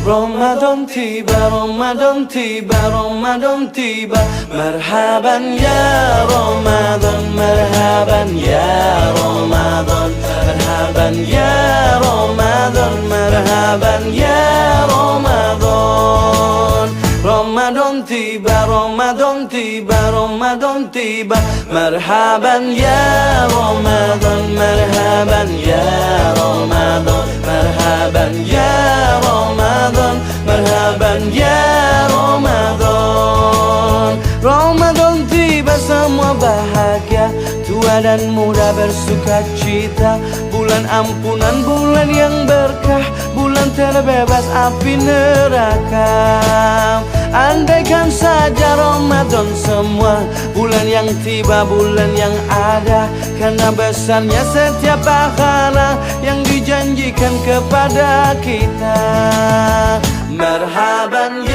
Ramadan tiba, Ramadan tiba, Ramadan tiba. Marhaban ya Ramadan, marhaban ya Ramadan, marhaban ya Ramadan, marhaban ya Ramadan. Ramadan tiba, Ramadan tiba, Ramadan tiba. Marhaban ya Ramadan, marhaban ya Ramadan, marhaban ya Ramadan, marhaban ya Ramadan. Ramadan tiba, semua bahagia, tua dan muda bersuka cita. Bulan ampunan, bulan yang berkah, bulan terbebas api neraka. Andaikan saja Ramadan semua, bulan yang tiba, bulan yang ada. Karena besarnya setiap pahala yang dijanjikan kepada kita. Marhaban ya